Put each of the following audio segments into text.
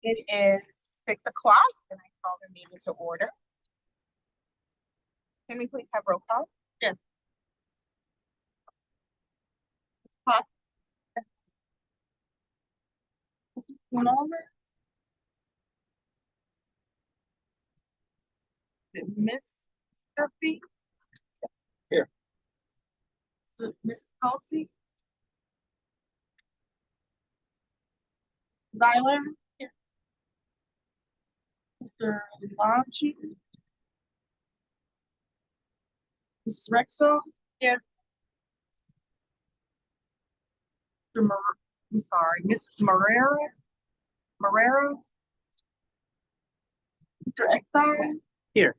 It is 6 o'clock and I call the meeting to order. Can we please have roll call? Yes. One over. Miss Duffy? Here. Mrs. Halsey? Dylan? Here. Mr. Lomchi? Mrs. Rexel? Here. I'm sorry, Mrs. Morera? Mr. Ekthar? Here.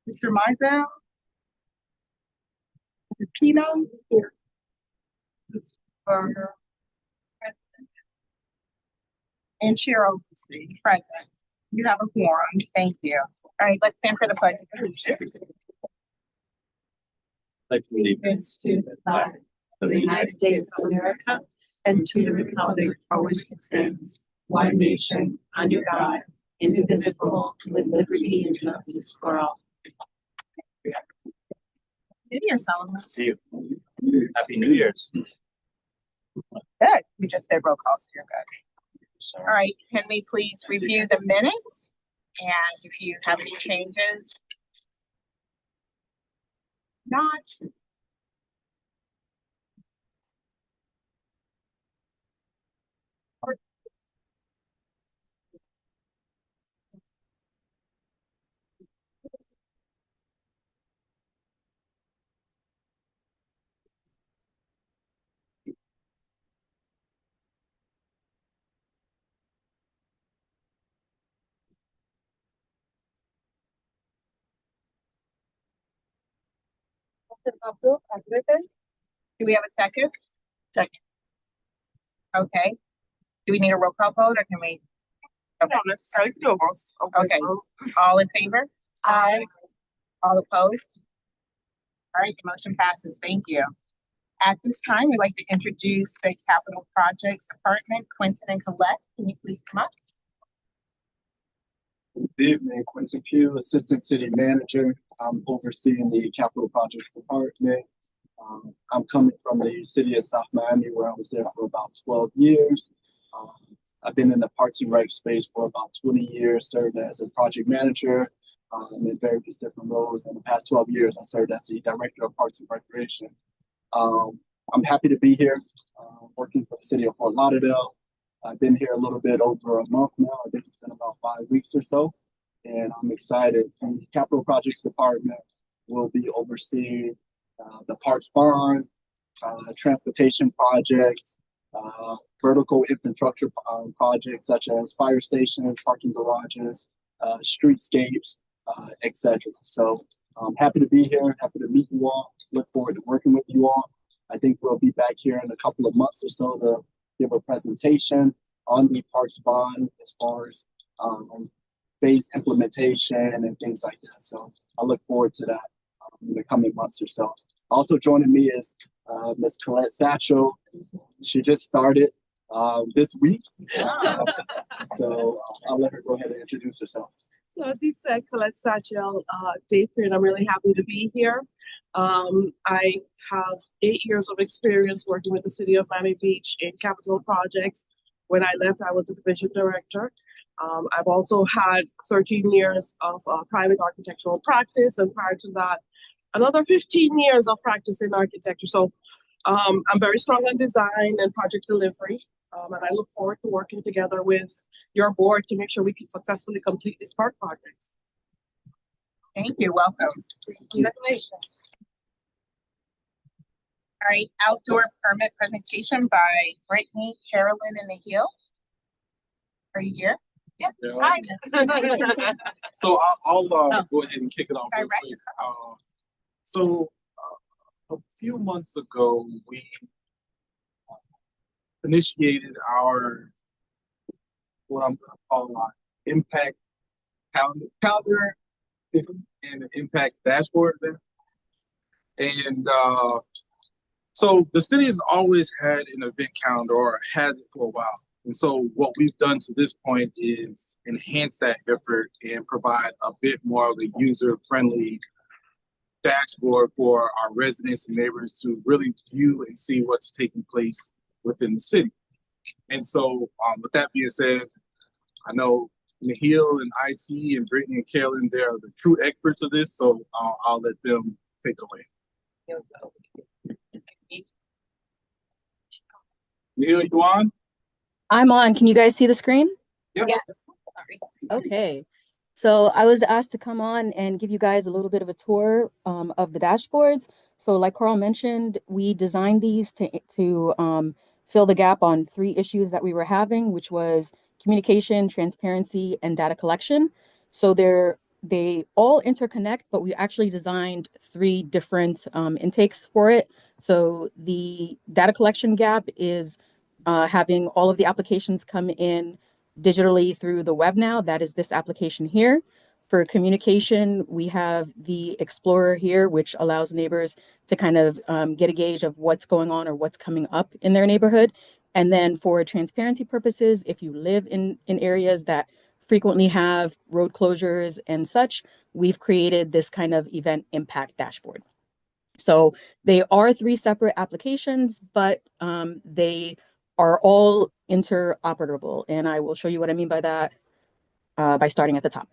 Mr. Mizell? Mrs. Pino? Here. Mrs. Berger? Present. And Chair Oglesby? Present. You have a quorum. Thank you. All right, let's stand for the pledge of allegiance. Allegiance to the flag of the United States of America and to the republic for which it stands, one nation, under God, indivisible, with liberty and justice for all. New Year's celebration. See you. Happy New Year's. Good. We just did roll call, so you're good. All right, can we please review the minutes? And if you have any changes? Not. Do we have a second? Second. Okay. Do we need a roll call vote or can we? Okay. No, necessarily. Okay. All in favor? Aye. All opposed? All right, the motion passes. Thank you. At this time, we'd like to introduce the Capital Projects Department, Quentin and Colette. Can you please come up? Good evening, Quentin Pugh, Assistant City Manager. I'm overseeing the Capital Projects Department. I'm coming from the city of South Miami, where I was there for about 12 years. I've been in the Parks and Rec space for about 20 years, served as a project manager in various different roles. In the past 12 years, I served as the Director of Parks and Recreation. I'm happy to be here, working for the city of Fort Lauderdale. I've been here a little bit over a month now. I think it's been about 5 weeks or so, and I'm excited. The Capital Projects Department will be overseeing the Parks Bond, transportation projects, vertical infrastructure projects such as fire stations, parking garages, streetscapes, etc. So I'm happy to be here, happy to meet you all, look forward to working with you all. I think we'll be back here in a couple of months or so to give a presentation on the Parks Bond as far as phase implementation and things like that. So I look forward to that in the coming months or so. Also joining me is Ms. Colette Satchel. She just started this week. So I'll let her go ahead and introduce herself. So as he said, Colette Satchel, day 3, and I'm really happy to be here. I have 8 years of experience working with the city of Miami Beach in capital projects. When I left, I was a division director. I've also had 13 years of private architectural practice, and prior to that, another 15 years of practice in architecture. So I'm very strong on design and project delivery. And I look forward to working together with your board to make sure we can successfully complete these park projects. Thank you. Welcome. Congratulations. All right, outdoor permit presentation by Brittany, Carolyn, and the Hill. Are you here? Yeah. Hi. So I'll go ahead and kick it off real quick. So a few months ago, we initiated our, what I'm going to call our impact calendar and impact dashboard there. And so the city has always had an event calendar, or has it for a while. And so what we've done to this point is enhance that effort and provide a bit more of a user-friendly dashboard for our residents and neighbors to really view and see what's taking place within the city. And so with that being said, I know Nahil and IT and Brittany and Carolyn, they are the true experts of this, so I'll let them take it away. Nahil, you on? I'm on. Can you guys see the screen? Yep. Yes. Sorry. Okay. So I was asked to come on and give you guys a little bit of a tour of the dashboards. So like Carl mentioned, we designed these to fill the gap on 3 issues that we were having, which was communication, transparency, and data collection. So they all interconnect, but we actually designed 3 different intakes for it. So the data collection gap is having all of the applications come in digitally through the web now. That is this application here. For communication, we have the Explorer here, which allows neighbors to kind of get a gauge of what's going on or what's coming up in their neighborhood. And then for transparency purposes, if you live in areas that frequently have road closures and such, we've created this kind of event impact dashboard. So they are 3 separate applications, but they are all interoperable. And I will show you what I mean by that by starting at the top.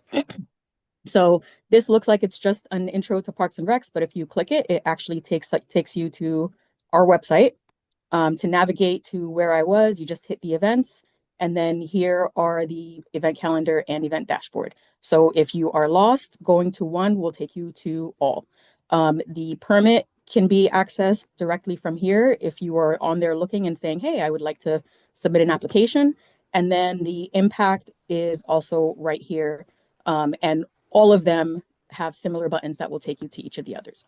So this looks like it's just an intro to Parks and Recs, but if you click it, it actually takes you to our website. To navigate to where I was, you just hit the events, and then here are the event calendar and event dashboard. So if you are lost, going to one will take you to all. The permit can be accessed directly from here if you are on there looking and saying, hey, I would like to submit an application. And then the impact is also right here. And all of them have similar buttons that will take you to each of the others.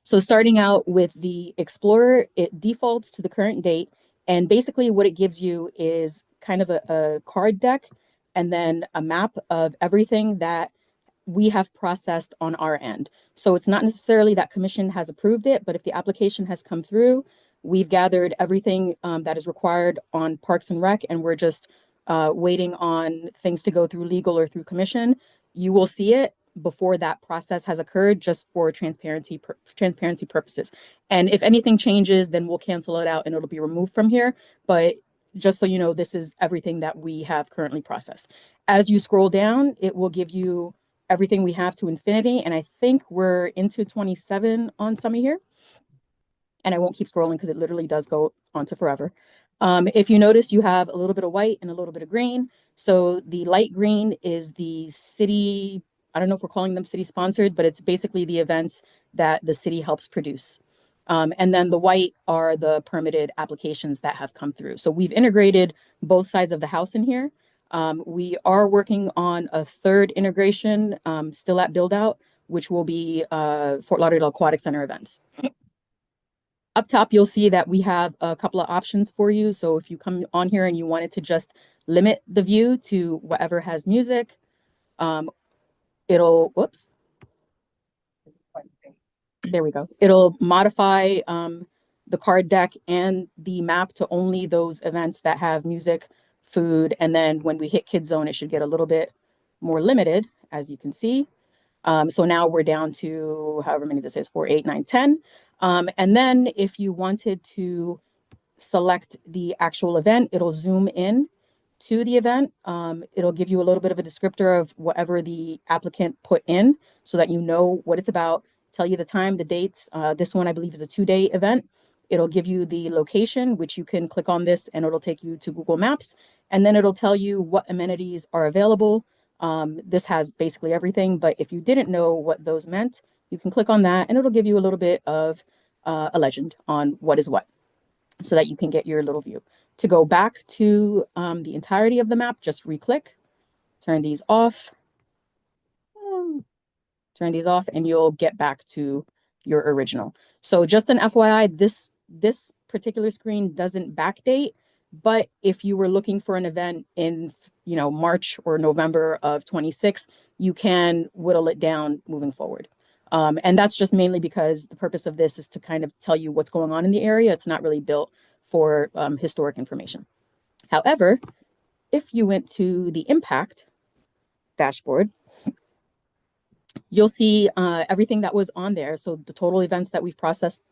So starting out with the Explorer, it defaults to the current date. And basically what it gives you is kind of a card deck and then a map of everything that we have processed on our end. So it's not necessarily that commission has approved it, but if the application has come through, we've gathered everything that is required on Parks and Rec, and we're just waiting on things to go through legal or through commission. You will see it before that process has occurred, just for transparency purposes. And if anything changes, then we'll cancel it out and it'll be removed from here. But just so you know, this is everything that we have currently processed. As you scroll down, it will give you everything we have to infinity. And I think we're into 27 on some of here. And I won't keep scrolling because it literally does go on to forever. If you notice, you have a little bit of white and a little bit of green. So the light green is the city, I don't know if we're calling them city sponsored, but it's basically the events that the city helps produce. And then the white are the permitted applications that have come through. So we've integrated both sides of the house in here. We are working on a 3rd integration, still at build out, which will be Fort Lauderdale Aquatic Center events. Up top, you'll see that we have a couple of options for you. So if you come on here and you wanted to just limit the view to whatever has music, it'll, whoops. There we go. It'll modify the card deck and the map to only those events that have music, food, and then when we hit Kids Zone, it should get a little bit more limited, as you can see. So now we're down to however many this is, 4, 8, 9, 10. And then if you wanted to select the actual event, it'll zoom in to the event. It'll give you a little bit of a descriptor of whatever the applicant put in so that you know what it's about, tell you the time, the dates. This one, I believe, is a 2-day event. It'll give you the location, which you can click on this and it'll take you to Google Maps. And then it'll tell you what amenities are available. This has basically everything, but if you didn't know what those meant, you can click on that and it'll give you a little bit of a legend on what is what so that you can get your little view. To go back to the entirety of the map, just re-click, turn these off, and you'll get back to your original. So just an FYI, this particular screen doesn't backdate, but if you were looking for an event in March or November of 26, you can whittle it down moving forward. And that's just mainly because the purpose of this is to kind of tell you what's going on in the area. It's not really built for historic information. However, if you went to the impact dashboard, you'll see everything that was on there. So the total events that we've processed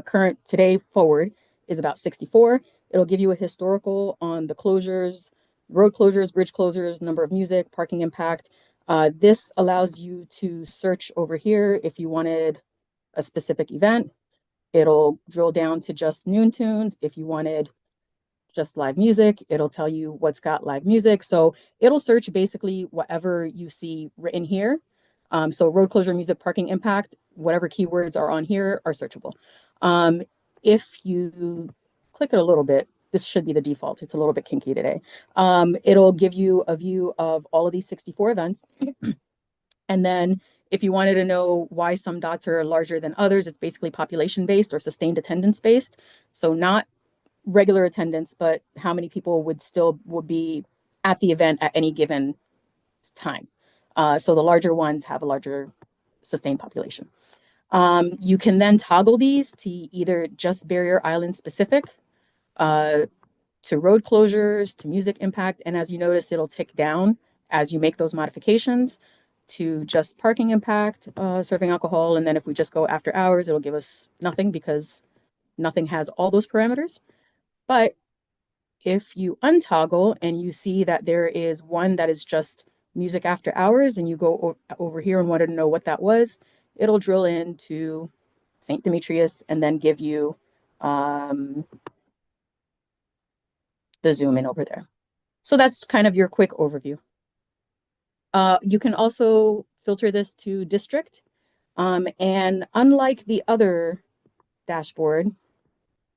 current today forward is about 64. It'll give you a historical on the closures, road closures, bridge closures, number of music, parking impact. This allows you to search over here if you wanted a specific event. It'll drill down to just noon tunes. If you wanted just live music, it'll tell you what's got live music. So it'll search basically whatever you see written here. So road closure, music, parking impact, whatever keywords are on here are searchable. If you click it a little bit, this should be the default. It's a little bit kinky today. It'll give you a view of all of these 64 events. And then if you wanted to know why some dots are larger than others, it's basically population based or sustained attendance based. So not regular attendance, but how many people would be at the event at any given time. So the larger ones have a larger sustained population. You can then toggle these to either just barrier island specific, to road closures, to music impact. And as you notice, it'll tick down as you make those modifications to just parking impact, serving alcohol. And then if we just go after hours, it'll give us nothing because nothing has all those parameters. But if you untoggle and you see that there is one that is just music after hours and you go over here and wanted to know what that was, it'll drill into St. Demetrius and then give you the zoom in over there. So that's kind of your quick overview. You can also filter this to district. And unlike the other dashboard,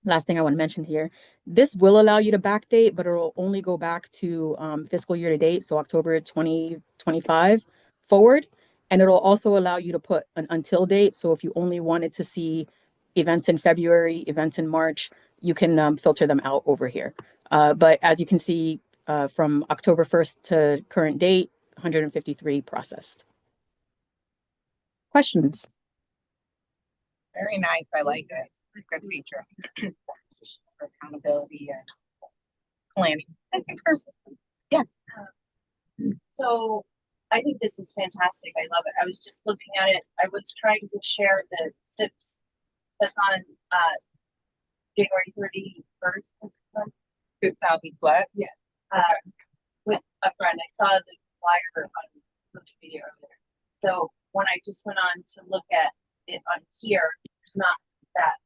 last thing I want to mention here, this will allow you to backdate, but it'll only go back to fiscal year to date, so October 2025 forward. And it'll also allow you to put an until date. So if you only wanted to see events in February, events in March, you can filter them out over here. But as you can see, from October 1st to current date, 153 processed. Questions? Very nice. I like it. Good feature. For accountability and planning. Yes. So I think this is fantastic. I love it. I was just looking at it. I was trying to share the SIPs that's on January 31st. Good Southeast Flat. Yeah. With a friend. I saw the flyer on social media earlier. So when I just went on to look at it on here, there's not that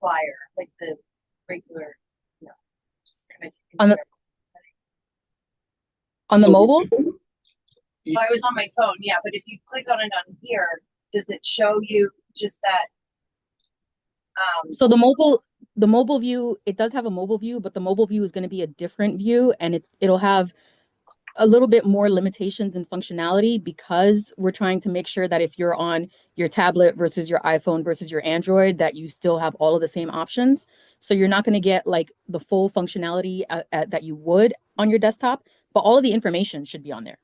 flyer, like the regular, you know, just On the So- mobile? Oh, I was on my phone, yeah, but if you click on it on here, does it show you just that? So the mobile view, it does have a mobile view, but the mobile view is going to be a different view, and it'll have a little bit more limitations and functionality because we're trying to make sure that if you're on your tablet versus your iPhone versus your Android, that you still have all of the same options. So you're not going to get like the full functionality that you would on your desktop, but all of the information should be on there.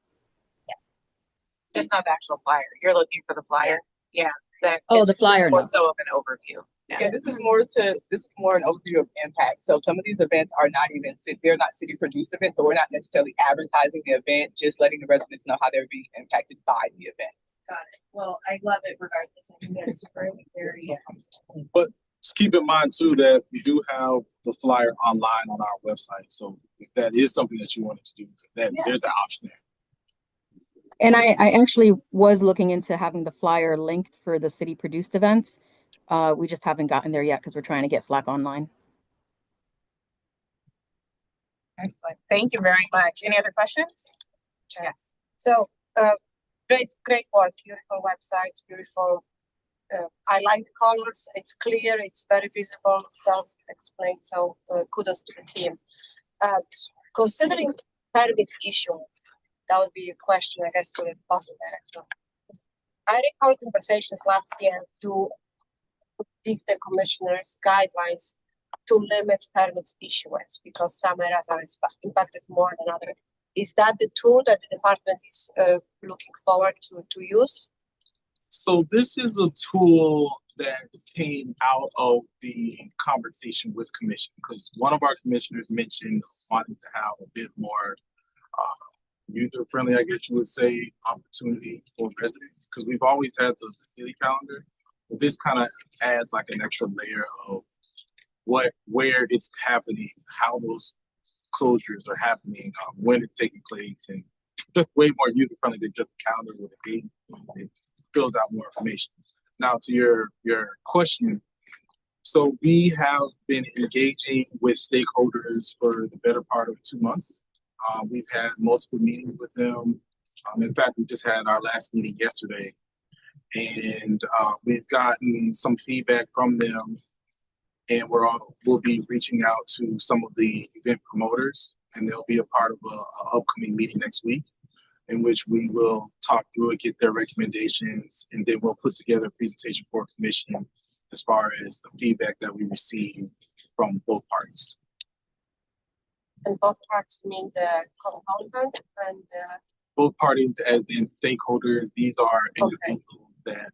Just not the actual flyer. You're looking for the flyer. Yeah. Oh, the flyer. More No. so of an overview. Yeah, this is more an overview of impact. So some of these events are not even they're not city produced events, so we're not necessarily advertising the event, just letting the residents know how they're being impacted by the event. Got it. Well, I love it regardless. I think that's very But just keep in mind too that we do have the flyer online on our website. So if that is something that you wanted to do, that there's the option there. And I actually was looking into having the flyer linked for the city produced events. We just haven't gotten there yet because we're trying to get FLAC online. Excellent. Thank you very much. Any other questions? Yes. So, great work, beautiful website, beautiful. I like the colors, it's clear, it's very visible, self-explained, so kudos to the team. Considering permit issuance, that would be a question, I guess, to the public director. I recall conversations last year to give the commissioners guidelines to limit permits issuance because some areas are impacted more than others. Is that the tool that the department is looking forward to use? So this is a tool that came out of the conversation with commission, because one of our commissioners mentioned wanting to have a bit more user-friendly, I guess you would say, opportunity for residents, because we've always had the city calendar. But this kind of adds like an extra layer of where it's happening, how those closures are happening, when it's taking place, and just way more user-friendly than just a calendar with a date. It fills out more information. Now to your question, so we have been engaging with stakeholders for the better part of 2 months. We've had multiple meetings with them. In fact, we just had our last meeting yesterday, and we've gotten some feedback from them, and we'll be reaching out to some of the event promoters, and they'll be a part of a upcoming meeting next week, in which we will talk through it, get their recommendations, and then we'll put together a presentation for commission as far as the feedback that we receive from both parties. And both parts mean the consultant and Both parties as the stakeholders, these are individuals that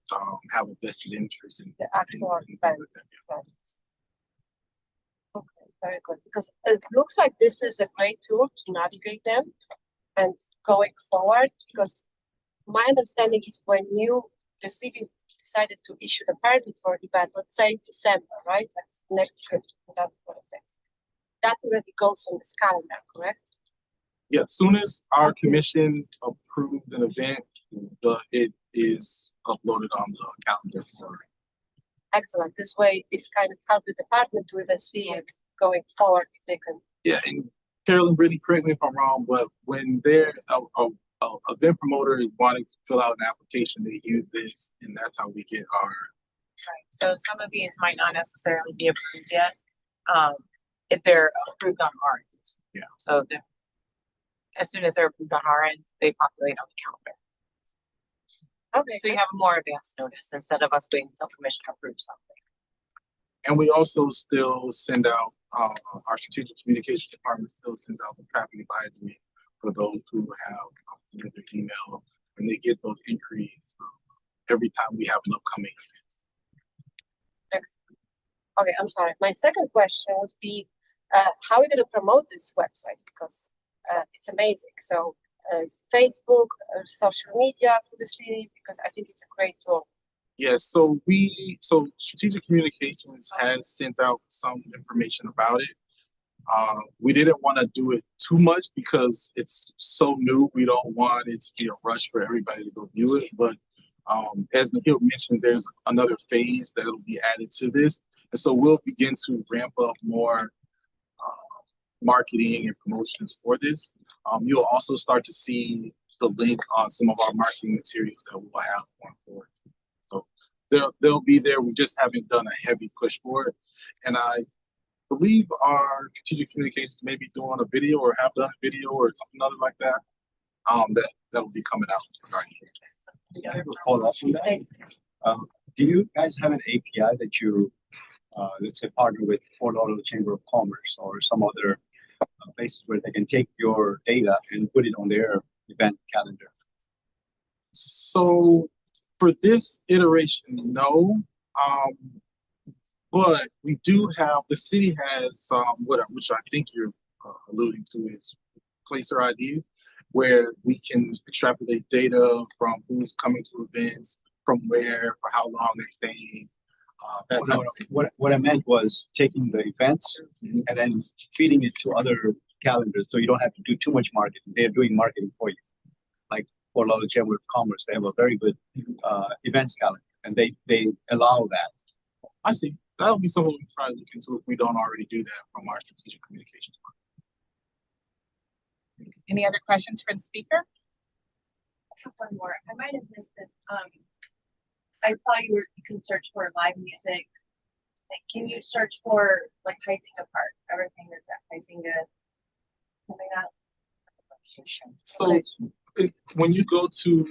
have a vested interest in the actual in event. with them. Okay, very good. Because it looks like this is a great tool to navigate them and going forward. Because my understanding is when the city decided to issue the permit for the event, let's say December, right? That's next year. That already goes on this calendar, correct? Yeah, as soon as our commission approved an event, it is uploaded on the calendar for. Excellent. This way, it's kind of help the department to even see it going forward if they can. Yeah, and Carolyn, really correct me if I'm wrong, but when they're a event promoter is wanting to fill out an application, they use this, and that's how we get our. Right, so some of these might not necessarily be approved yet, if they're approved on our end. Yeah. So as soon as they're approved on our end, they populate on the calendar. Okay. So you have more advance notice instead of us waiting until commission approves something. And we also still send out, our strategic communications department still sends out the traffic advisory for those who have their email, and they get those inquiries every time we have an upcoming event. Okay, I'm sorry. My second question would be, how are we going to promote this website? Because it's amazing. So Facebook, social media for the city, because I think it's a great tool. Yes, so strategic communications has sent out some information about it. We didn't want to do it too much because it's so new. We don't want it to be a rush for everybody to go view it. But as Nikhil mentioned, there's another phase that will be added to this. And so we'll begin to ramp up more marketing and promotions for this. You'll also start to see the link on some of our marketing materials that we'll have going forward. So they'll be there. We just haven't done a heavy push for it. And I believe our strategic communications may be doing a video or have done a video or something other like that. That'll be coming out regarding it. I have a follow-up on that. Do you guys have an API that you, let's say, partner with Fort Lauderdale Chamber of Commerce or some other places where they can take your data and put it on their event calendar? So for this iteration, no. But we do have, the city has which I think you're alluding to is Placer ID, where we can extrapolate data from who's coming to events, from where, for how long they're staying. That type of thing. What I meant was taking the events and then feeding it to other calendars, so you don't have to do too much marketing. They're doing marketing for you. Like Fort Lauderdale Chamber of Commerce, they have a very good events calendar, and they allow that. I see. That'll be something we probably look into if we don't already do that from our strategic communications. Any other questions for the speaker? I have one more. I might have missed this. I saw you can search for live music. Like, can you search for like Huizinga Park? Everything that's at Huizinga coming up. So when you go to,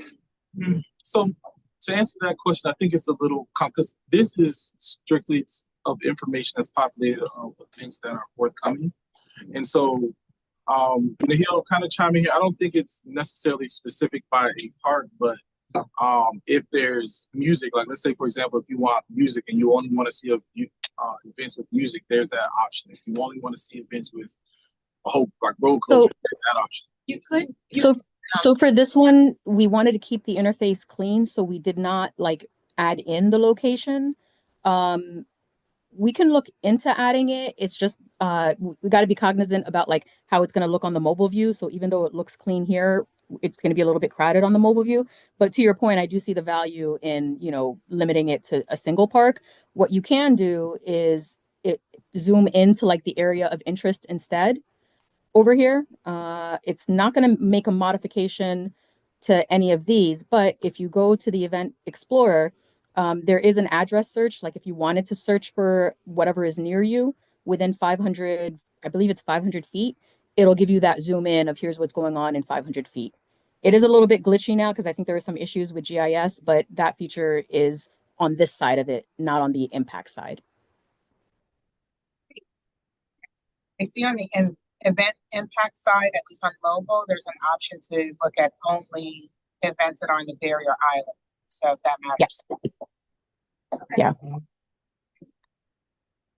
to answer that question, I think it's a little because this is strictly of information that's populated of events that are forthcoming, and so Nahil kind of chiming here. I don't think it's necessarily specific by a park, but If there's music, like let's say for example, if you want music and you only want to see events with music, there's that option. If you only want to see events with a whole like road closure, there's that option. You could. So for this one, we wanted to keep the interface clean, so we did not like add in the location. We can look into adding it. It's just we got to be cognizant about like how it's going to look on the mobile view. So even though it looks clean here, it's going to be a little bit crowded on the mobile view. But to your point, I do see the value in, you know, limiting it to a single park. What you can do is zoom into like the area of interest instead over here. It's not going to make a modification to any of these, but if you go to the Event Explorer, there is an address search. Like if you wanted to search for whatever is near you within 500, I believe it's 500 feet, it'll give you that zoom in of here's what's going on in 500 feet. It is a little bit glitchy now because I think there are some issues with GIS, but that feature is on this side of it, not on the impact side. I see on the event impact side, at least on mobile, there's an option to look at only events that are on the barrier island. So if that matters. Yeah.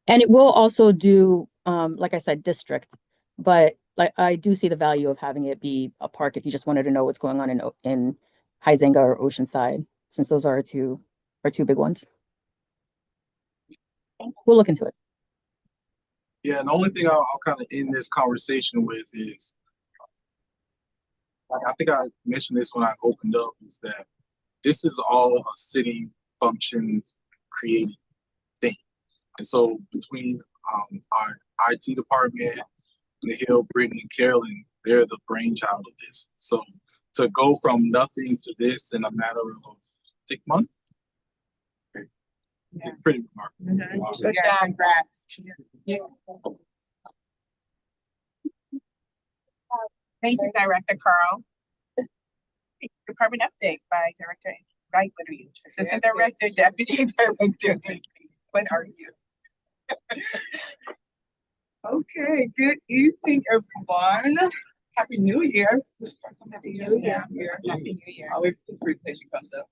And it will also do, like I said, district, but like I do see the value of having it be a park if you just wanted to know what's going on in Huizenga or Oceanside, since those are our two big ones. We'll look into it. Yeah, and the only thing I'll kind of end this conversation with is, I think I mentioned this when I opened up, is that this is all a city functions created thing. And so between our IT department, Hill, Brittany, and Carolyn, they're the brainchild of this. So to go from nothing to this in a matter of 6 months, it's pretty remarkable. Wow. Good job. Congrats. Yeah. Thank you, Director Carl. Department update by Director Wright. What are you? Assistant Director, Deputy Director. What are you? Okay, good evening, everyone. Happy New Year. Happy New Year. Happy New Year. I'll wait till the presentation comes up.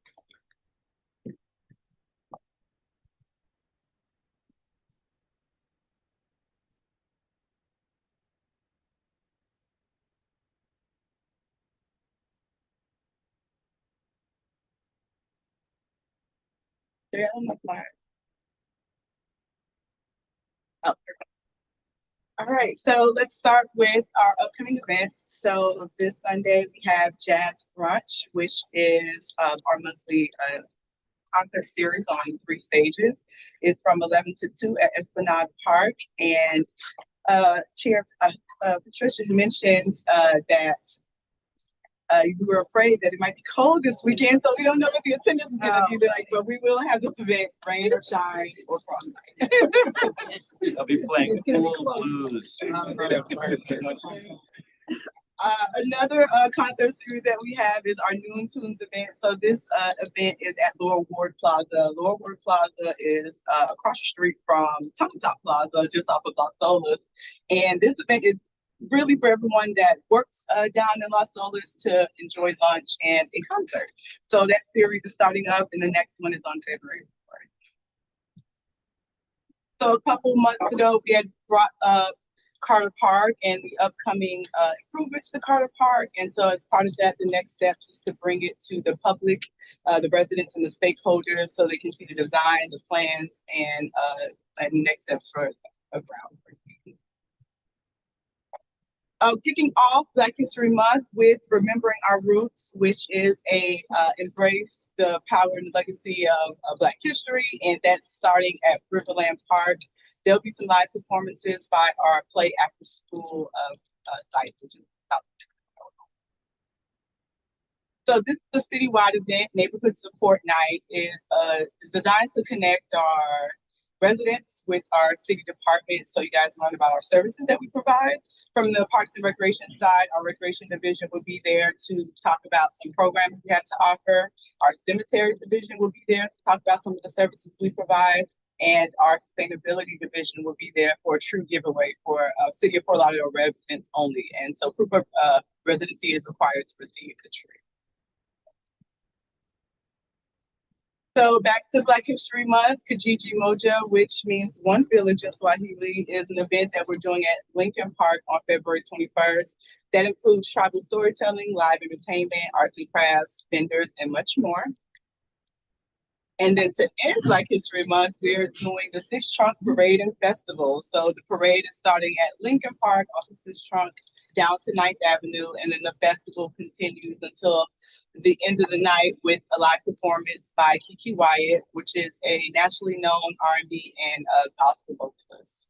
They're on the fire. Oh. All right, so let's start with our upcoming events. So this Sunday we have Jazz Brunch, which is our monthly concert series on 3 stages. It's from 11 to 2 at Esplanade Park. And Chair Patricia mentioned that we were afraid that it might be cold this weekend, so we don't know what the attendance is going to be like, but we will have this event, rain or shine or frostbite. I'll be playing full blues. Another concert series that we have is our Noon Tunes event. So this event is at Lower Ward Plaza. Lower Ward Plaza is across the street from Tumble Top Plaza, just off of Las Olas. And this event is really for everyone that works down in Las Olas to enjoy lunch and a concert. So that series is starting up, and the next one is on February 4th. So a couple months ago, we had brought up Carter Park and the upcoming improvements to Carter Park. And so as part of that, the next steps is to bring it to the public, the residents and the stakeholders, so they can see the design, the plans, and the next steps for a groundbreaking. Kicking off Black History Month with Remembering Our Roots, which is a embrace the power and legacy of Black history, and that's starting at Riverland Park. There'll be some live performances by our Play After School site, which is so this is a citywide event. Neighborhood Support Night is designed to connect our residents with our city department, so you guys learn about our services that we provide. From the Parks and Recreation side, our Recreation Division will be there to talk about some programs we have to offer. Our Cemetery Division will be there to talk about some of the services we provide. And our Sustainability Division will be there for a true giveaway for City of Fort Lauderdale residents only. And so proof of residency is required to receive the tree. So back to Black History Month, Kijiji Moja, which means One Village in Swahili, is an event that we're doing at Lincoln Park on February 21st. That includes tribal storytelling, live entertainment, arts and crafts, vendors, and much more. And then to end Black History Month, we're doing the Six Trunk Parade and Festival. So the parade is starting at Lincoln Park off of Six Trunk down to 9th Avenue, and then the festival continues until the end of the night with a live performance by Kiki Wyatt, which is a nationally known R&B and gospel vocalist.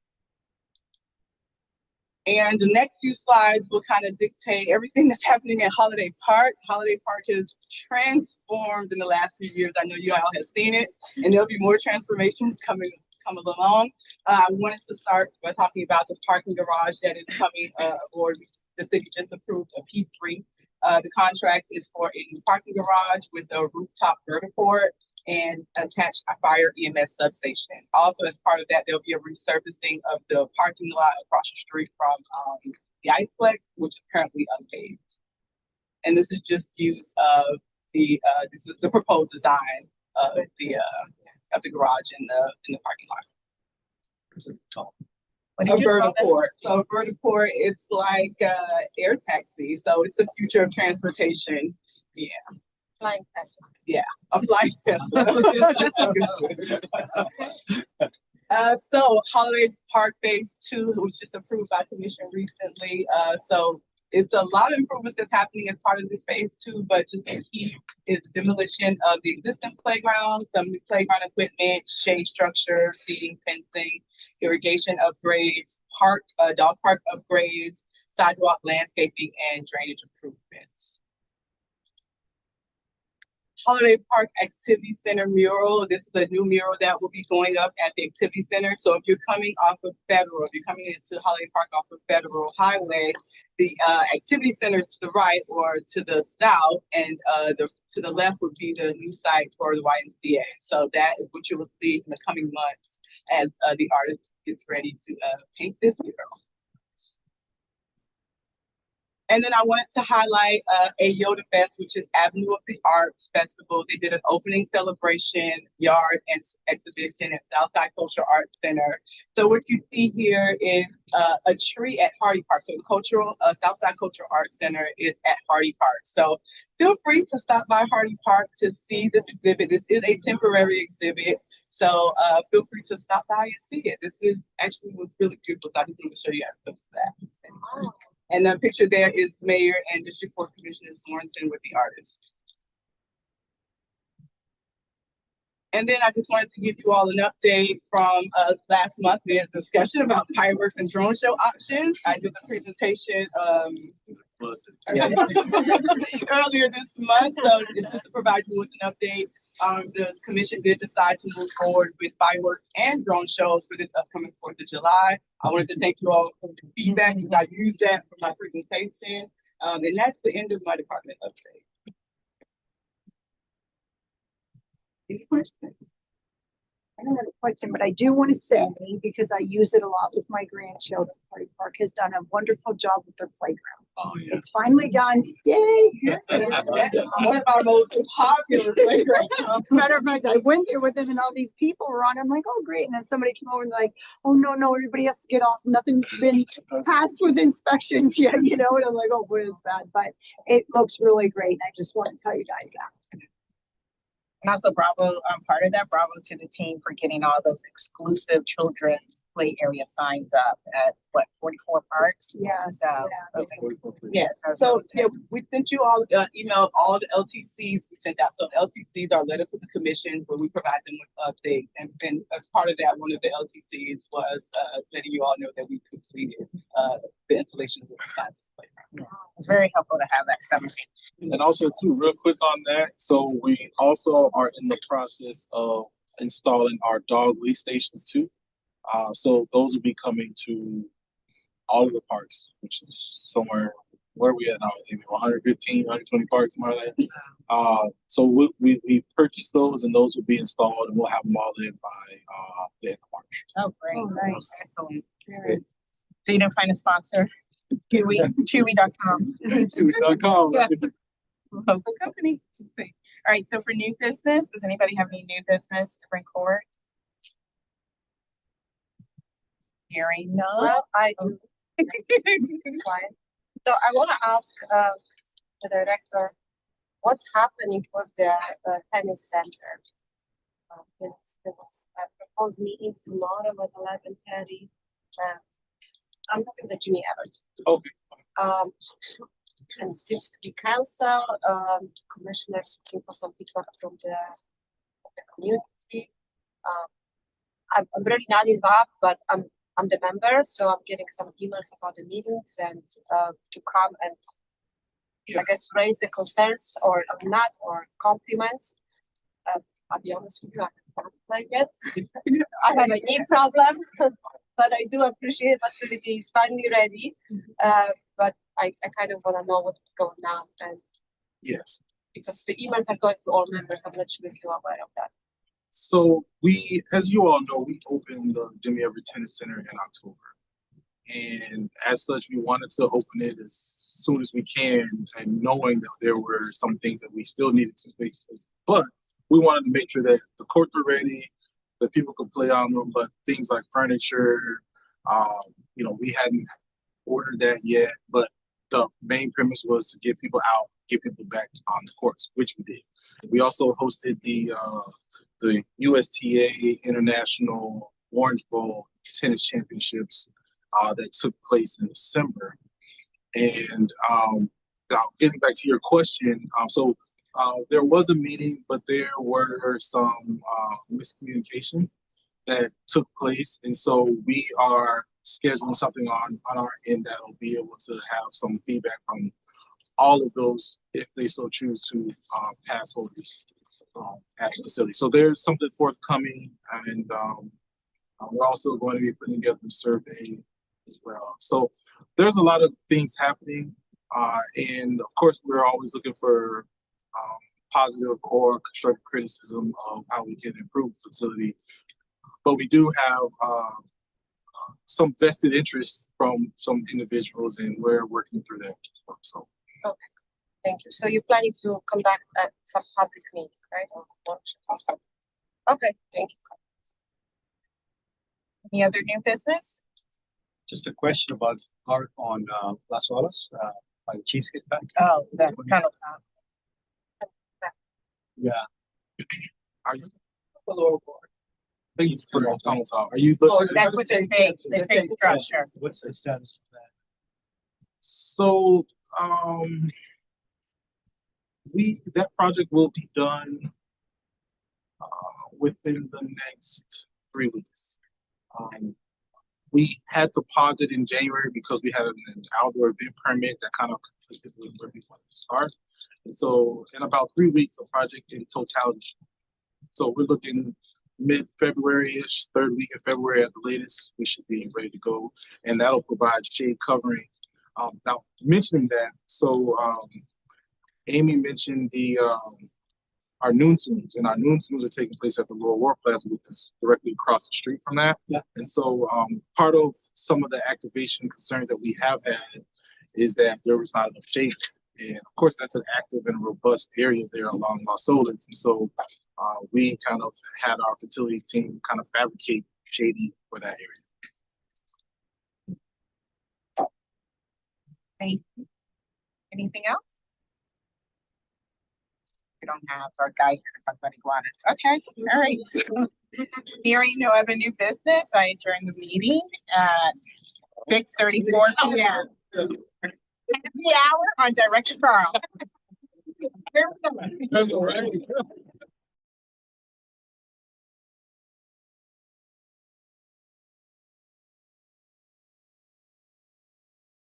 And the next few slides will kind of dictate everything that's happening at Holiday Park. Holiday Park has transformed in the last few years. I know you all have seen it, and there'll be more transformations coming along. I wanted to start by talking about the parking garage that is coming aboard. The city just approved a P3. The contract is for a new parking garage with a rooftop vertiport and attached a fire EMS substation. Also, as part of that, there'll be a resurfacing of the parking lot across the street from the Iceplex, which is currently unpaved. And this is just use of the proposed design of the garage in the parking lot. What A did you call that? vertiport. So a vertiport, it's like air taxi. So it's the future of transportation. Yeah. Flying Tesla. Yeah, a flying Tesla. So Holiday Park Phase 2 was just approved by Commission recently. So it's a lot of improvements that's happening as part of this Phase 2, but just the key is demolition of the existing playground, some new playground equipment, shade structure, seating, fencing, irrigation upgrades, dog park upgrades, sidewalk landscaping, and drainage improvements. Holiday Park Activity Center mural. This is a new mural that will be going up at the Activity Center. So if you're coming off of Federal, if you're coming into Holiday Park off of Federal Highway, the Activity Center is to the right or to the south, and to the left would be the new site for the YMCA. So that is what you will see in the coming months as the artist gets ready to paint this mural. And then I wanted to highlight a Yoda Fest, which is Avenue of the Arts Festival. They did an opening celebration, yard, and exhibition at Southside Cultural Arts Center. So what you see here is a tree at Hardy Park. So the Southside Cultural Arts Center is at Hardy Park. So feel free to stop by Hardy Park to see this exhibit. This is a temporary exhibit. So feel free to stop by and see it. This is actually what's really beautiful. So I just want to show you guys some of that. And the picture there is Mayor and District Court Commissioner Sorensen with the artist. And then I just wanted to give you all an update from last month. We had a discussion about fireworks and drone show options. I did the presentation earlier this month. So just to provide you with an update, the commission did decide to move forward with fireworks and drone shows for this upcoming 4th of July. I wanted to thank you all for the feedback because I used that for my presentation. And that's the end of my department update. Any questions? I don't have a question, but I do want to say, because I use it a lot with my grandchildren, Hardy Park has done a wonderful job with their playground. Oh, yeah. It's finally done. Yay! One of our most popular playgrounds. Matter of fact, I went there with them and all these people were on. I'm like, oh, great. And then somebody came over and like, oh, no, everybody has to get off. Nothing's been passed with inspections yet, And I'm like, oh, boy, it's bad. But it looks really great. And I just want to tell you guys that. And also bravo, part of that, bravo to the team for getting all those exclusive children's play area signs up at 44 parks? Yeah. So, Yeah. So we sent you all email all the LTCs we sent out. So LTCs are letters to the commission where we provide them with updates. And as part of that, one of the LTCs was letting you all know that we completed the installation of the signs. Yeah. It's very helpful to have that summary. And also too, real quick on that. So we also are in the process of installing our dog leash stations too. So those will be coming to all of the parks, which is somewhere, where are we at now? Maybe 115, 120 parks, somewhere like that. So we purchased those and those will be installed and we'll have them all in by the end of March. Oh, great. Oh, nice. Excellent. Very So you didn't find a sponsor? Chewy.com. Chewy.com. Yeah. Local company. All right, so for new business, does anybody have any new business to bring forward? Hearing none. Well, I do. Quiet. So I want to ask the director, what's happening with the tennis center? There was a proposed meeting tomorrow at 11:30. I'm talking to Jimmy Everett. Okay. And it seems to be canceled. Commissioners looking for some feedback from the community. I'm really not involved, but I'm the member, so I'm getting some emails about the meetings and to come and I guess raise the concerns or not or compliments. I'll be honest with you, I haven't played yet. I have a knee problem, but I do appreciate facility is finally ready. But I kind of want to know what's going on and Yes. because the emails are going to all members. I'm not sure if you're aware of that. So we, as you all know, we opened the Jimmy Everett Tennis Center in October. And as such, we wanted to open it as soon as we can and knowing that there were some things that we still needed to fix. But we wanted to make sure that the courts were ready, that people could play on them, but things like furniture, we hadn't ordered that yet. But the main premise was to get people out, get people back on the courts, which we did. We also hosted the USTA International Orange Bowl Tennis Championships that took place in December. And getting back to your question, there was a meeting, but there were some miscommunication that took place. And so we are scheduling something on our end that will be able to have some feedback from all of those if they so choose to pass holders at the facility. So there's something forthcoming, and we're also going to be putting together a survey as well. So there's a lot of things happening, and of course we're always looking for positive or constructive criticism of how we can improve the facility. But we do have some vested interests from some individuals, and we're working through that. So. Okay, thank you. So you're planning to conduct some public meeting, right? Or workshops? Okay, thank you. Any other new business? Just a question about park on Las Olas, by the Cheesecake Factory. Oh, that kind of. Yeah. Are you? The lower board. Are you put it on tunnel talk? Are you? Oh, that's what they pay. They pay the structure. What's the status of that? So that project will be done within the next 3 weeks. We had to pause it in January because we had an outdoor event permit that kind of conflicted with where we wanted to start. And so in about 3 weeks, the project in totality. So we're looking mid-February-ish, third week of February at the latest, we should be ready to go. And that'll provide shade covering. Now, mentioning that, so Amy mentioned our noon tunes, and our noon tunes are taking place at the Lower War Plaza, which is directly across the street from that. Yeah. And so part of some of the activation concerns that we have had is that there was not enough shade. And of course, that's an active and robust area there along Las Olas. And so we kind of had our facilities team kind of fabricate shading for that area. Anything else? We don't have our guy here to talk about iguanas. Okay, all right. Hearing no other new business, I adjourn the meeting at 6:34 p.m. Happy hour on Director Carl. That's all right.